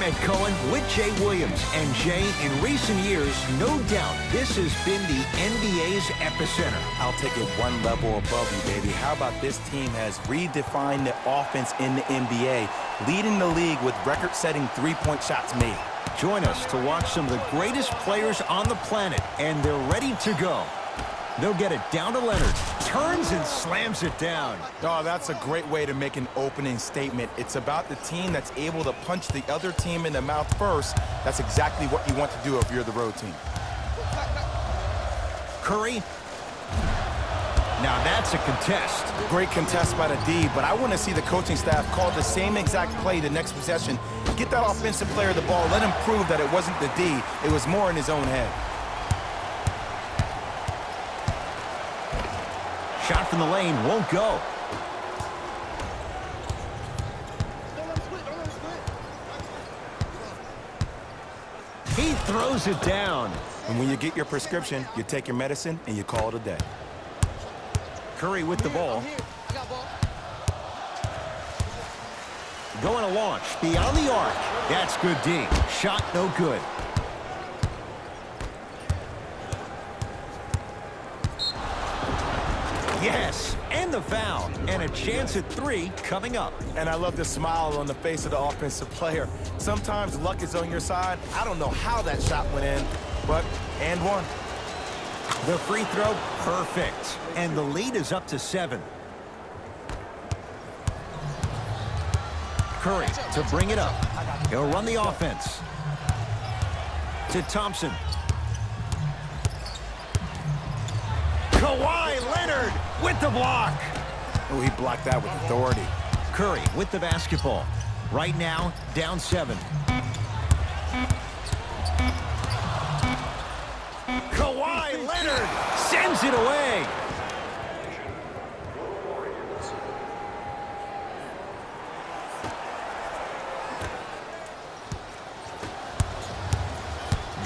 Ed Cohen with Jay Williams. And Jay, in recent years, no doubt, this has been the NBA's epicenter. I'll take it one level above you, baby. How about this team has redefined the offense in the NBA, leading the league with record-setting three-point shots made. Join us to watch some of the greatest players on the planet, and they're ready to go. They'll get it down to Leonard. Turns and slams it down. Oh, that's a great way to make an opening statement. It's about the team that's able to punch the other team in the mouth first. That's exactly what you want to do if you're the road team. Curry. Now that's a contest. Great contest by the D, but I want to see the coaching staff call the same exact play the next possession. Get that offensive player the ball. Let him prove that it wasn't the D. It was more in his own head. Shot from the lane won't go. He throws it down. And when you get your prescription, you take your medicine and you call it a day. Curry with the ball. Going to launch beyond the arc. That's good D. Shot no good. Yes, and the foul. And a chance at three coming up. And I love the smile on the face of the offensive player. Sometimes luck is on your side. I don't know how that shot went in, but and one. The free throw, perfect. And the lead is up to 7. Curry to bring it up. He'll run the offense. To Thompson. Kawhi Leonard with the block. Oh, he blocked that with authority. Curry with the basketball. Right now, down 7. Kawhi Leonard sends it away.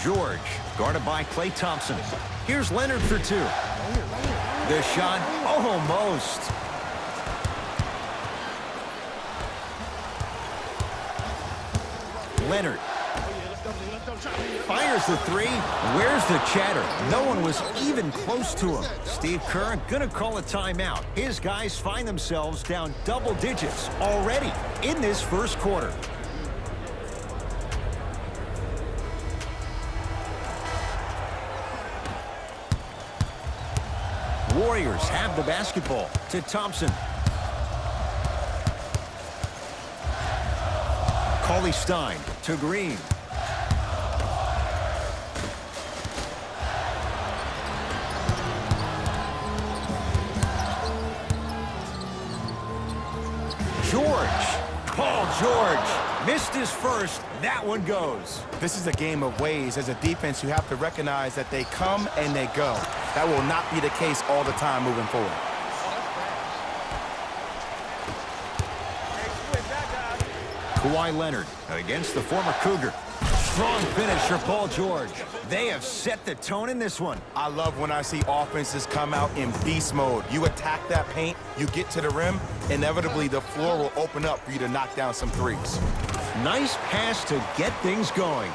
George, guarded by Klay Thompson. Here's Leonard for 2. The shot, almost. Leonard fires the 3. Where's the chatter? No one was even close to him. Steve Kerr gonna call a timeout. His guys find themselves down double digits already in this first quarter. Warriors have the basketball to Thompson. Cauley-Stein to Green. George. Paul George missed his first. That one goes. This is a game of ways. As a defense, you have to recognize that they come and they go. That will not be the case all the time moving forward. Kawhi Leonard against the former Cougar. Strong finisher, Paul George. They have set the tone in this one. I love when I see offenses come out in beast mode. You attack that paint, you get to the rim, inevitably the floor will open up for you to knock down some threes. Nice pass to get things going.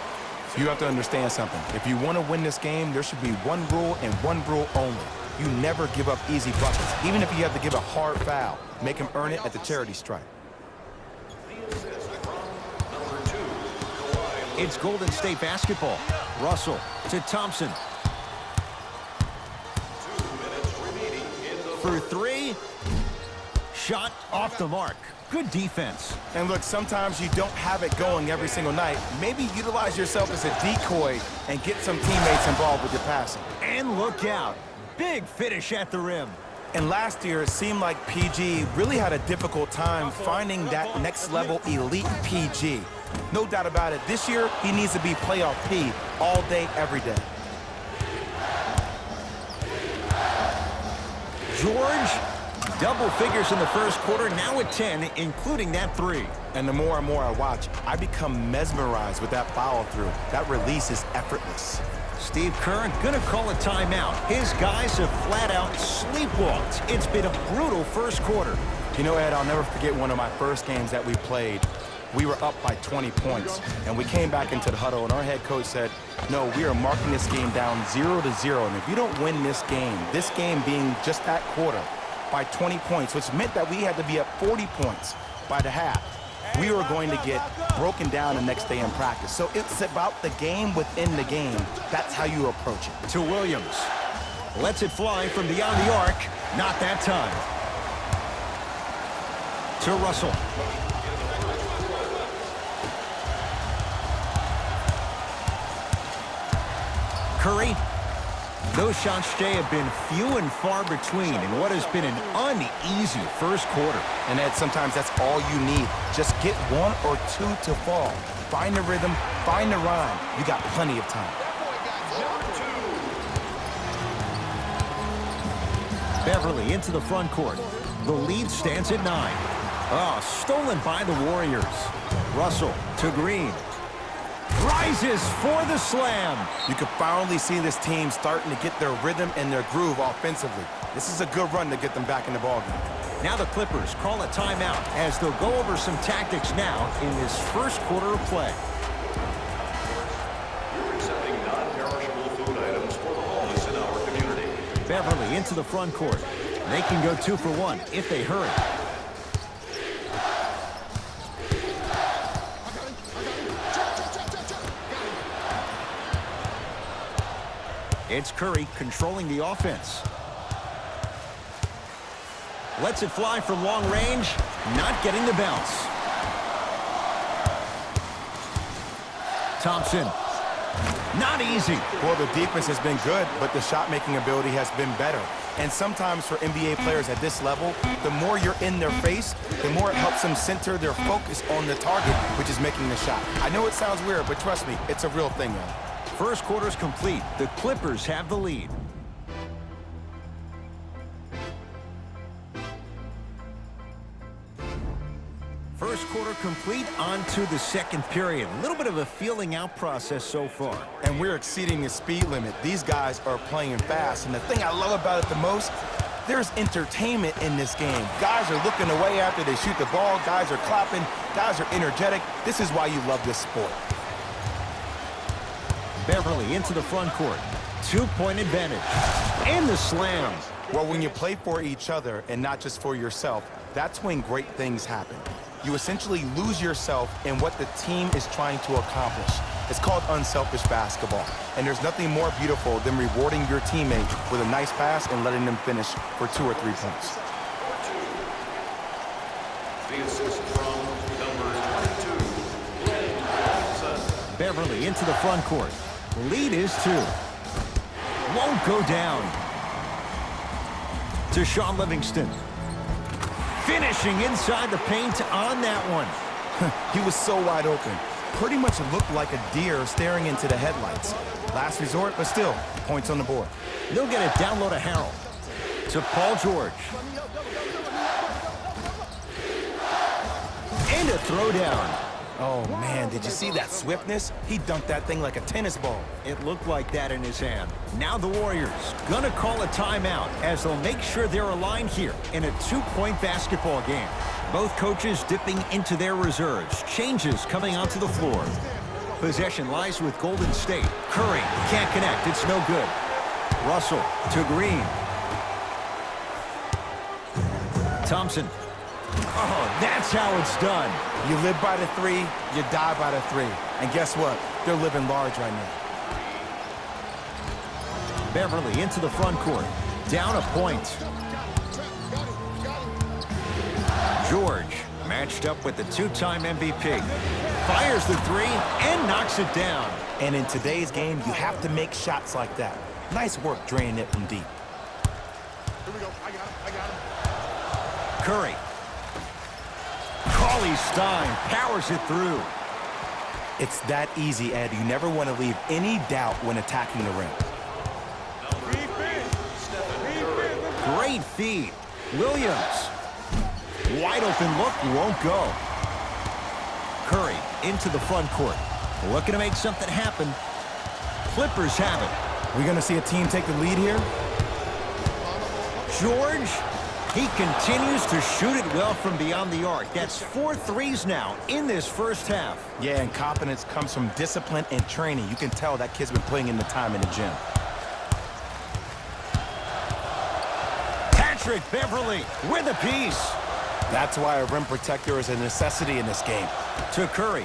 You have to understand something. If you want to win this game, there should be one rule and one rule only. You never give up easy buckets, even if you have to give a hard foul. Make him earn it at the charity stripe. It's Golden State basketball. Russell to Thompson. For 3. Shot off the mark. Good defense. And look, sometimes you don't have it going every single night. Maybe utilize yourself as a decoy and get some teammates involved with your passing. And look out. Big finish at the rim. And last year, it seemed like PG really had a difficult time finding that next level elite PG. No doubt about it. This year, he needs to be playoff P all day, every day. George, double figures in the first quarter, now at 10, including that 3. And the more and more I watch, I become mesmerized with that follow-through. That release is effortless. Steve Kerr gonna call a timeout. His guys have flat out sleepwalked. It's been a brutal first quarter. You know, Ed, I'll never forget one of my first games that we played. we were up by 20 points. And we came back into the huddle, and our head coach said, no, we are marking this game down 0-0. And if you don't win this game being just that quarter, by 20 points, which meant that we had to be up 40 points by the half, we were going to get broken down the next day in practice. So it's about the game within the game. That's how you approach it. To Williams. Lets it fly from beyond the arc. Not that time. To Russell. Curry. Those shots, Jay, have been few and far between in what has been an uneasy first quarter. And Ed, sometimes that's all you need. Just get one or two to fall. Find the rhythm, find the rhyme. You got plenty of time. Beverly into the front court. The lead stands at 9. Oh, stolen by the Warriors. Russell to Green. Rises for the slam. You can finally see this team starting to get their rhythm and their groove offensively. This is a good run to get them back in the ballgame. Now the Clippers call a timeout as they'll go over some tactics now in this first quarter of play. We're accepting non-perishable food items for the homeless in our community. Beverly into the front court. They can go 2 for 1 if they hurry. It's Curry controlling the offense. Lets it fly from long range, not getting the bounce. Thompson. Not easy. Well, the defense has been good, but the shot-making ability has been better. And sometimes for NBA players at this level, the more you're in their face, the more it helps them center their focus on the target, which is making the shot. I know it sounds weird, but trust me, it's a real thing, man. First quarter's complete. The Clippers have the lead. First quarter complete, on to the second period. A little bit of a feeling out process so far. And we're exceeding the speed limit. These guys are playing fast. And the thing I love about it the most, there's entertainment in this game. Guys are looking away after they shoot the ball. Guys are clapping. Guys are energetic. This is why you love this sport. Beverly into the front court. 2-point advantage. And the slam. Well, when you play for each other and not just for yourself, that's when great things happen. You essentially lose yourself in what the team is trying to accomplish. It's called unselfish basketball. And there's nothing more beautiful than rewarding your teammate with a nice pass and letting them finish for 2 or 3 points. The assist from number 22, Glenn Robinson. Beverly into the front court. Lead is 2. Won't go down. To Shaun Livingston. Finishing inside the paint on that one. He was so wide open. Pretty much looked like a deer staring into the headlights. Last resort, but still, points on the board. They'll get it down low to Harrell. To Paul George. And a throwdown. Oh, man, did you see that swiftness? He dunked that thing like a tennis ball. It looked like that in his hand. Now the Warriors gonna call a timeout as they'll make sure they're aligned here in a 2-point basketball game. Both coaches dipping into their reserves. Changes coming onto the floor. Possession lies with Golden State. Curry can't connect. It's no good. Russell to Green. Thompson. Oh, that's how it's done. You live by the 3, you die by the 3. And guess what? They're living large right now. Beverly into the front court. Down a point. George matched up with the 2-time MVP. Fires the 3 and knocks it down. And in today's game, you have to make shots like that. Nice work draining it from deep. Here we go. I got him. Curry. Cauley-Stein powers it through. It's that easy, Ed. You never want to leave any doubt when attacking the rim. Great feed. Williams. Wide open look, won't go. Curry into the front court. Looking to make something happen. Clippers have it. We're going to see a team take the lead here. George He continues to shoot it well from beyond the arc. That's 4 threes now in this first half. Yeah, and confidence comes from discipline and training. You can tell that kid's been putting in the time in the gym. Patrick Beverley with a piece. That's why a rim protector is a necessity in this game. To Curry.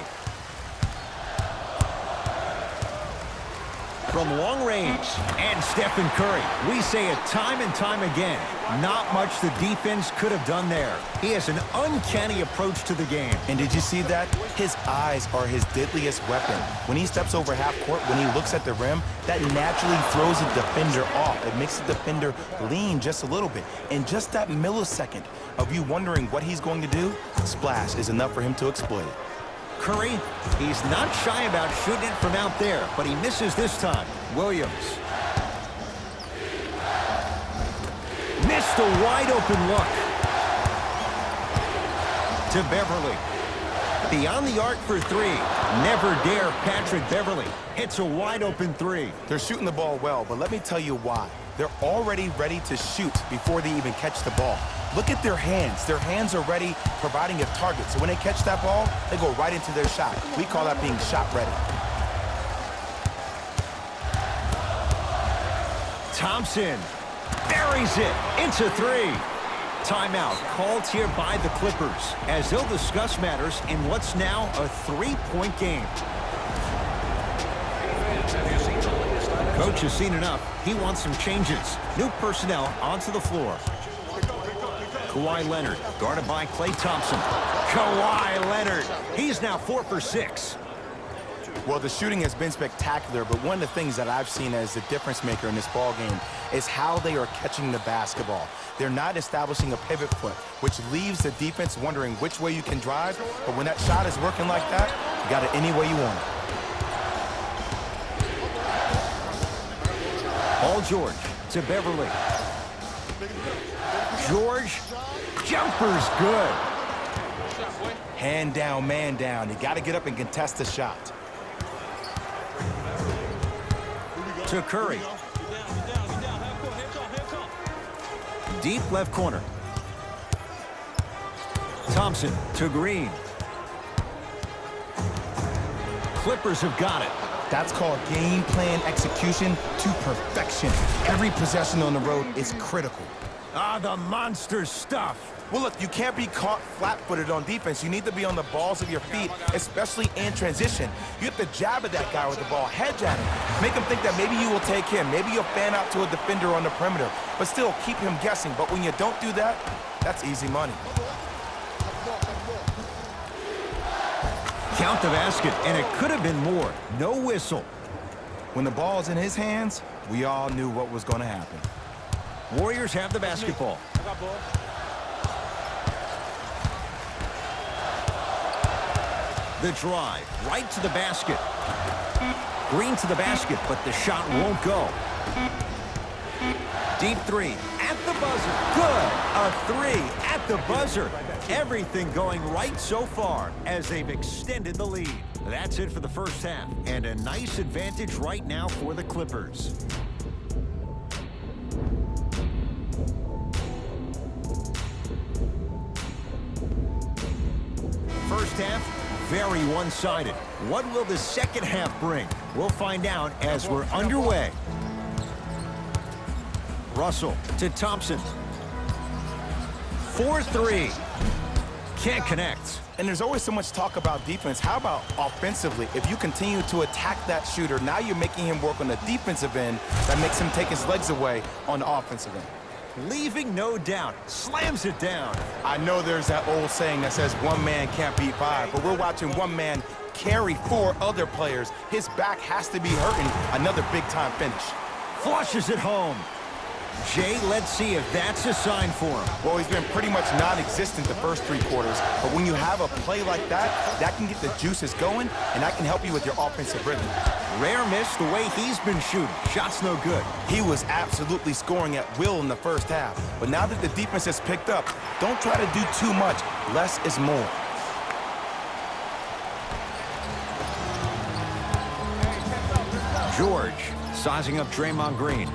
From long range, and Stephen Curry. We say it time and time again. Not much the defense could have done there. He has an uncanny approach to the game. And did you see that? His eyes are his deadliest weapon. When he steps over half court, when he looks at the rim, that naturally throws the defender off. It makes the defender lean just a little bit. And just that millisecond of you wondering what he's going to do, splash is enough for him to exploit it. Curry, he's not shy about shooting it from out there, but he misses this time. Williams. Missed a wide-open look. To Beverley. Beyond the arc for three. Never dare Patrick Beverley. Hits a wide-open three. They're shooting the ball well, but let me tell you why. They're already ready to shoot before they even catch the ball. Look at their hands. Their hands are ready, providing a target. So when they catch that ball, they go right into their shot. We call that being shot ready. Thompson buries it into three. Timeout called here by the Clippers as they'll discuss matters in what's now a 3-point game. Coach has seen enough. He wants some changes. New personnel onto the floor. Kawhi Leonard, guarded by Klay Thompson. Kawhi Leonard, he's now 4 for 6. Well, the shooting has been spectacular, but one of the things that I've seen as the difference maker in this ball game is how they are catching the basketball. They're not establishing a pivot foot, which leaves the defense wondering which way you can drive, but when that shot is working like that, you got it any way you want it. Paul George to Beverley. George, jumper's good. Hand down, man down. You got to get up and contest the shot. To Curry. Deep left corner. Thompson to Green. Clippers have got it. That's called game plan execution to perfection. Every possession on the road is critical. Ah, the monster stuff. Well, look, you can't be caught flat-footed on defense. You need to be on the balls of your feet, especially in transition. You have to jab at that guy with the ball, hedge at him. Make him think that maybe you will take him. Maybe you'll fan out to a defender on the perimeter, but still keep him guessing. But when you don't do that, that's easy money. Count the basket, and it could have been more. No whistle. When the ball's in his hands, we all knew what was going to happen. Warriors have the basketball. The drive, right to the basket. Green to the basket, but the shot won't go. Deep three, at the buzzer. Good, a three at the buzzer. Everything going right so far as they've extended the lead. That's it for the first half, and a nice advantage right now for the Clippers. First half, very one-sided. What will the second half bring? We'll find out as we're underway. Russell to Thompson. 4-3. Can't connect. And there's always so much talk about defense. How about offensively? If you continue to attack that shooter, now you're making him work on the defensive end. That makes him take his legs away on the offensive end. Leaving no doubt. Slams it down. I know there's that old saying that says one man can't beat five, but we're watching one man carry 4 other players. His back has to be hurting. Another big-time finish. Flushes it home. Jay, let's see if that's a sign for him. Well, he's been pretty much non-existent the first 3 quarters, but when you have a play like that, that can get the juices going, and that can help you with your offensive rhythm. Rare miss the way he's been shooting. Shot's no good. He was absolutely scoring at will in the first half, but now that the defense has picked up, don't try to do too much. Less is more. George sizing up Draymond Green.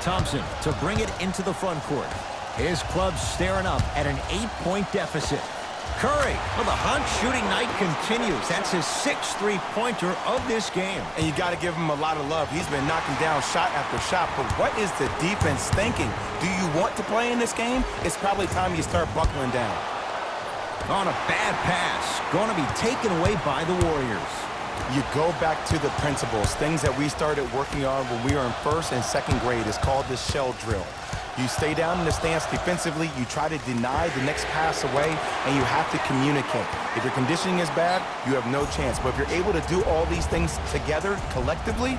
Thompson to bring it into the front court. His club's staring up at an 8-point deficit. Curry, well, the hot shooting night continues. That's his 6th three-pointer of this game. And you got to give him a lot of love. He's been knocking down shot after shot. But what is the defense thinking? Do you want to play in this game? It's probably time you start buckling down. On a bad pass, going to be taken away by the Warriors. You go back to the principles, things that we started working on when we were in 1st and 2nd grade. It's called the shell drill. You stay down in the stance defensively, you try to deny the next pass away, and you have to communicate. If your conditioning is bad, you have no chance. But if you're able to do all these things together, collectively,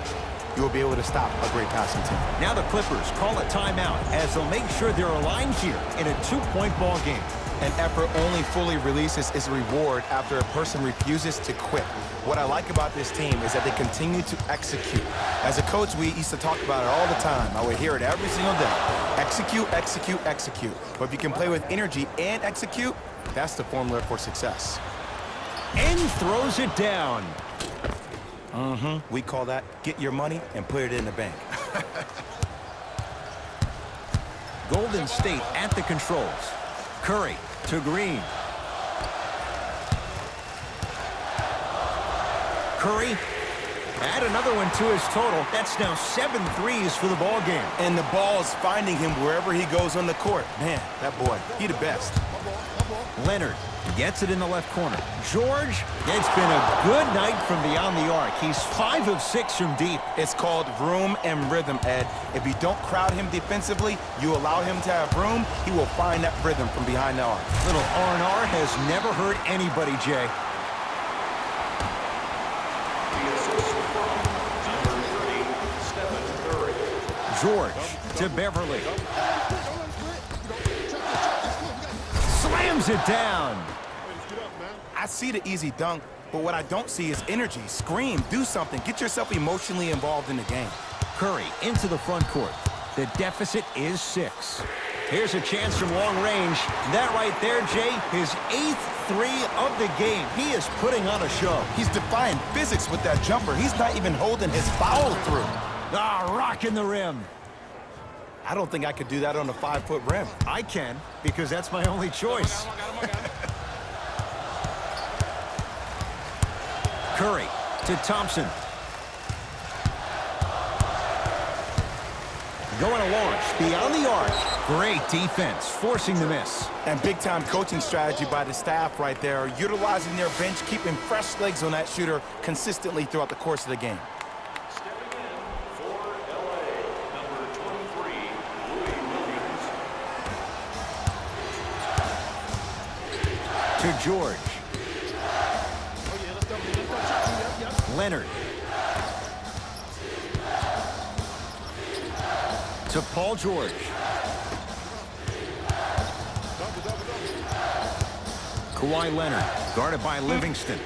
you will be able to stop a great passing team. Now the Clippers call a timeout as they'll make sure they're aligned here in a 2-point ball game. An effort only fully releases its reward after a person refuses to quit. What I like about this team is that they continue to execute. As a coach, we used to talk about it all the time. I would hear it every single day. Execute, execute, execute. But if you can play with energy and execute, that's the formula for success. And throws it down. We call that get your money and put it in the bank. Golden State at the controls. Curry to Green. Curry, add another one to his total. That's now 7 threes for the ball game. And the ball is finding him wherever he goes on the court. Man, that boy, he the best. Leonard gets it in the left corner. George, it's been a good night from beyond the arc. He's 5 of 6 from deep. It's called room and rhythm, Ed. If you don't crowd him defensively, you allow him to have room, he will find that rhythm from behind the arc. Little R&R has never hurt anybody, Jay. George to Beverly. Slams it down. I see the easy dunk, but what I don't see is energy. Scream, do something. Get yourself emotionally involved in the game. Curry into the front court. The deficit is 6. Here's a chance from long range. That right there, Jay, his 8th three of the game. He is putting on a show. He's defying physics with that jumper. He's not even holding his foul through. Ah, rocking the rim. I don't think I could do that on a 5-foot rim. I can, because that's my only choice. Curry to Thompson. Going to launch beyond the arc. Great defense, forcing the miss. And big-time coaching strategy by the staff right there, utilizing their bench, keeping fresh legs on that shooter consistently throughout the course of the game. To George. Leonard. To Paul George. Kawhi Leonard, guarded by Livingston.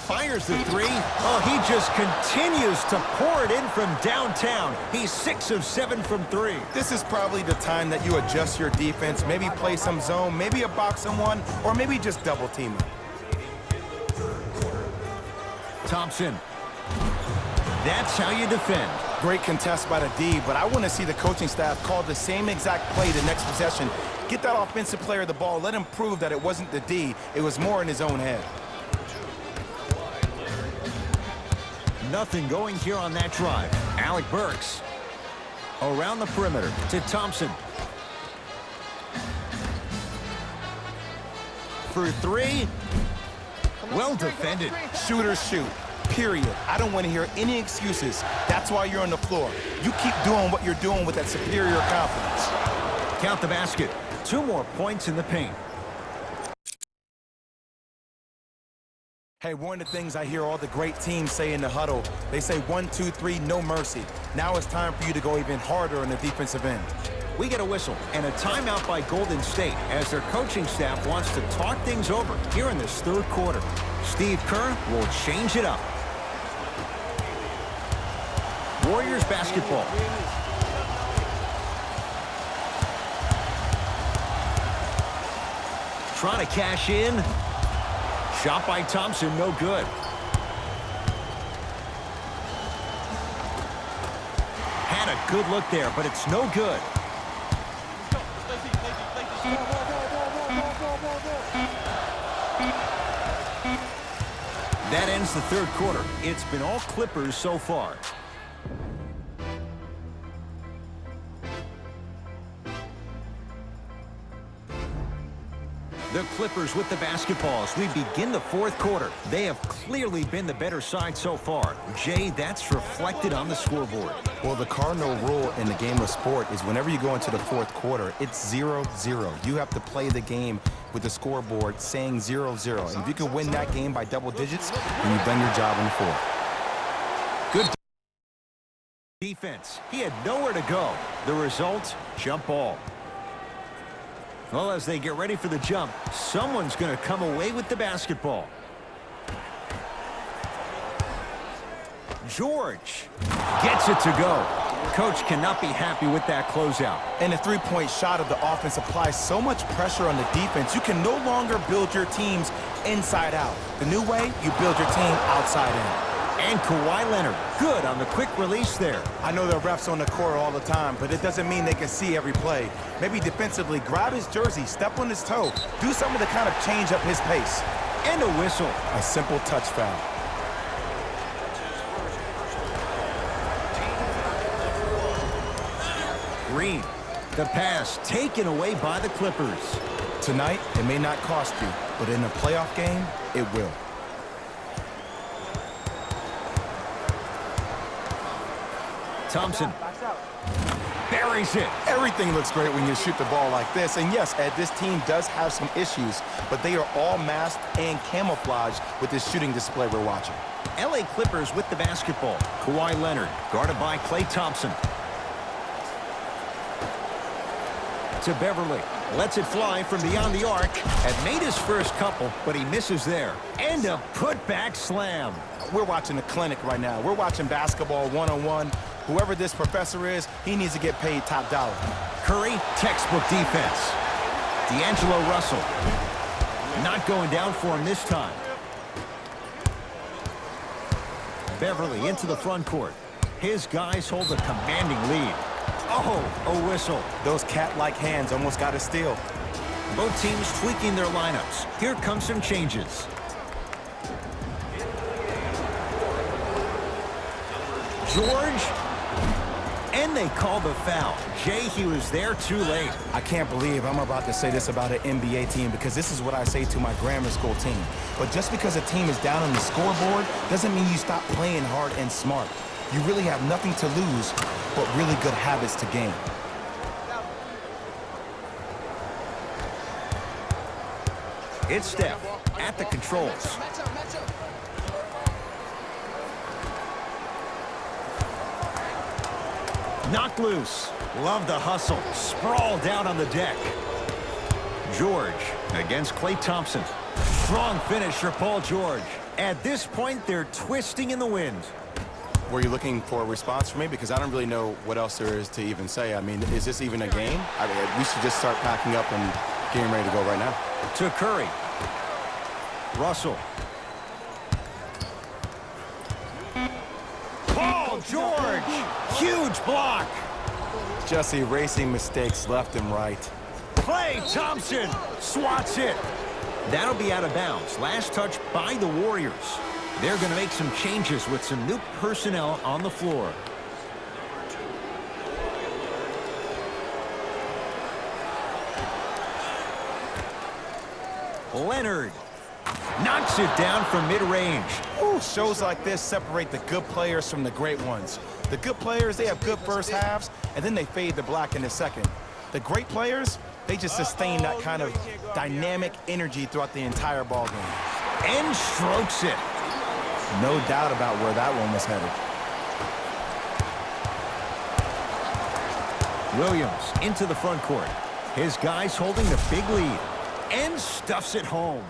Fires the three. Oh, he just continues to pour it in from downtown. He's 6 of 7 from 3. This is probably the time that you adjust your defense, maybe play some zone, maybe a box and one, or maybe just double team it. Thompson. That's how you defend. Great contest by the D, but I want to see the coaching staff call the same exact play the next possession. Get that offensive player the ball. Let him prove that it wasn't the D. It was more in his own head. Nothing going here on that drive. Alec Burks. Around the perimeter to Thompson. For 3. Well defended. Shooters shoot. Period. I don't want to hear any excuses. That's why you're on the floor. You keep doing what you're doing with that superior confidence. Count the basket. 2 more points in the paint. Hey, one of the things I hear all the great teams say in the huddle, they say 1, 2, 3, no mercy. Now it's time for you to go even harder on the defensive end. We get a whistle and a timeout by Golden State as their coaching staff wants to talk things over here in this 3rd quarter. Steve Kerr will change it up. Warriors basketball. Trying to cash in. Shot by Thompson, no good. Had a good look there, but it's no good. That ends the third quarter. It's been all Clippers so far. The Clippers with the basketball as we begin the fourth quarter. They have clearly been the better side so far. Jay, that's reflected on the scoreboard. Well, the cardinal rule in the game of sport is whenever you go into the fourth quarter, it's 0-0. You have to play the game with the scoreboard saying 0-0. And if you can win that game by double digits, then you've done your job in the fourth. Good defense. He had nowhere to go. The result, jump ball. Well, as they get ready for the jump, someone's going to come away with the basketball. George gets it to go. Coach cannot be happy with that closeout. And the three-point shot of the offense applies so much pressure on the defense, you can no longer build your teams inside out. The new way, you build your team outside in. And Kawhi Leonard, good on the quick release there. I know there are refs on the court all the time, but it doesn't mean they can see every play. Maybe defensively, grab his jersey, step on his toe, do something to kind of change up his pace. And a whistle. A simple touch foul. Green, the pass taken away by the Clippers. Tonight, it may not cost you, but in a playoff game, it will. Thompson buries it. Everything looks great when you shoot the ball like this. And yes, Ed, this team does have some issues, but they are all masked and camouflaged with this shooting display we're watching. LA Clippers with the basketball. Kawhi Leonard, guarded by Klay Thompson. To Beverly. Lets it fly from beyond the arc. Had made his first couple, but he misses there. And a putback slam. We're watching a clinic right now. We're watching basketball one-on-one. Whoever this professor is, he needs to get paid top dollar. Curry, textbook defense. D'Angelo Russell. Not going down for him this time. Beverly into the front court. His guys hold a commanding lead. Oh, a whistle. Those cat-like hands almost got a steal. Both teams tweaking their lineups. Here come some changes. George, and they call the foul. Jay, he was there too late. I can't believe I'm about to say this about an NBA team because this is what I say to my grammar school team. But just because a team is down on the scoreboard doesn't mean you stop playing hard and smart. You really have nothing to lose, but really good habits to gain. It's Steph at the controls. Knocked loose. Love the hustle. Sprawled out on the deck. George against Klay Thompson. Strong finish for Paul George. At this point, they're twisting in the wind. Were you looking for a response from me? Because I don't really know what else there is to even say. I mean, is this even a game? I mean, we should just start packing up and getting ready to go right now. To Curry. Russell. Paul George. Huge block. Just erasing mistakes left and right. Klay Thompson swats it. That'll be out of bounds. Last touch by the Warriors. They're going to make some changes with some new personnel on the floor. Leonard knocks it down from mid-range. Ooh, shows like this separate the good players from the great ones. The good players, they have good first halves, and then they fade to black in the second. The great players, they just sustain that kind of dynamic energy throughout the entire ballgame. And strokes it. No doubt about where that one was headed. Williams into the front court. His guys holding the big lead. And stuffs it home.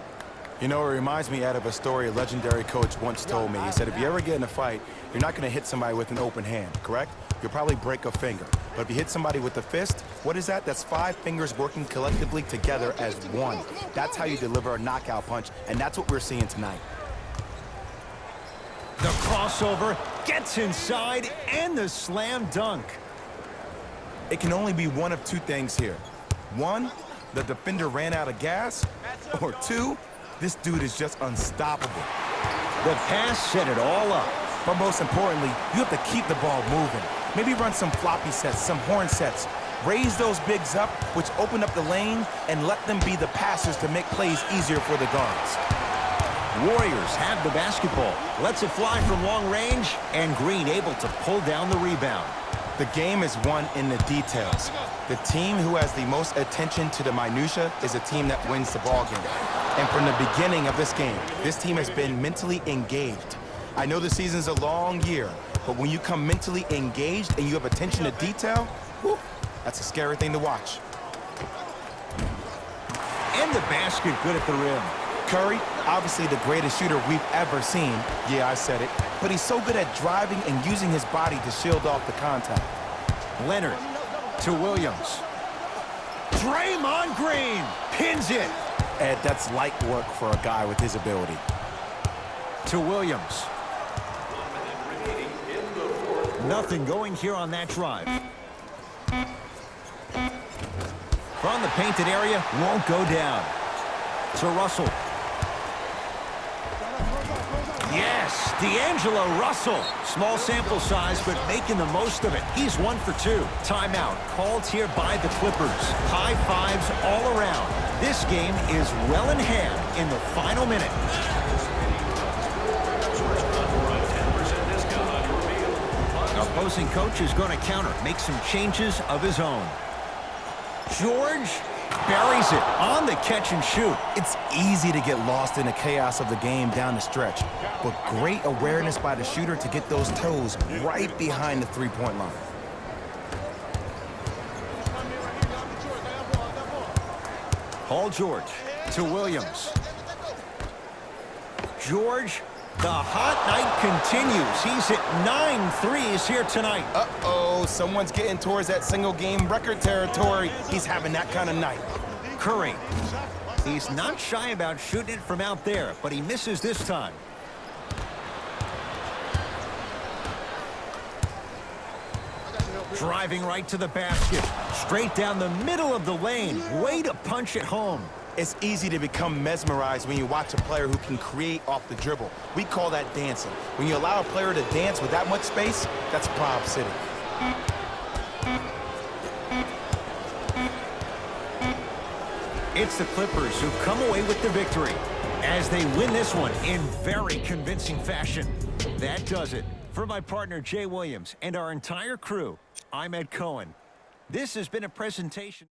You know, it reminds me out of a story a legendary coach once told me. He said, if you ever get in a fight, you're not going to hit somebody with an open hand, correct? You'll probably break a finger. But if you hit somebody with a fist, what is that? That's 5 fingers working collectively together as one. That's how you deliver a knockout punch, and that's what we're seeing tonight. The crossover gets inside, and the slam dunk. It can only be one of two things here. One, the defender ran out of gas, or two, this dude is just unstoppable. The pass set it all up. But most importantly, you have to keep the ball moving. Maybe run some floppy sets, some horn sets. Raise those bigs up, which open up the lane, and let them be the passers to make plays easier for the guards. Warriors have the basketball. Lets it fly from long range, and Green able to pull down the rebound. The game is won in the details. The team who has the most attention to the minutia is a team that wins the ball game. And from the beginning of this game, this team has been mentally engaged. I know the season's a long year, but when you come mentally engaged and you have attention to detail, whew, that's a scary thing to watch. And the basket good at the rim. Curry, obviously the greatest shooter we've ever seen. Yeah, I said it. But he's so good at driving and using his body to shield off the contact. Leonard to Williams. Draymond Green pins it. Ed, that's light work for a guy with his ability. To Williams. Nothing going here on that drive. From the painted area, won't go down. To Russell. Yes, D'Angelo Russell. Small sample size, but making the most of it. He's 1 for 2. Timeout called here by the Clippers. High fives all around. This game is well in hand in the final minute. Opposing coach is going to counter, make some changes of his own. George buries it on the catch and shoot. It's easy to get lost in the chaos of the game down the stretch, but great awareness by the shooter to get those toes right behind the three-point line. Paul George to Williams. George, the hot night continues. He's hit 9 threes here tonight. Uh-oh, someone's getting towards that single-game record territory. He's having that kind of night. Curry. He's not shy about shooting it from out there, but he misses this time. Driving right to the basket. Straight down the middle of the lane. Way to punch it home. It's easy to become mesmerized when you watch a player who can create off the dribble. We call that dancing. When you allow a player to dance with that much space, that's Prob City. It's the Clippers who come away with the victory as they win this one in very convincing fashion. That does it. For my partner, Jay Williams, and our entire crew, I'm Ed Cohen. This has been a presentation.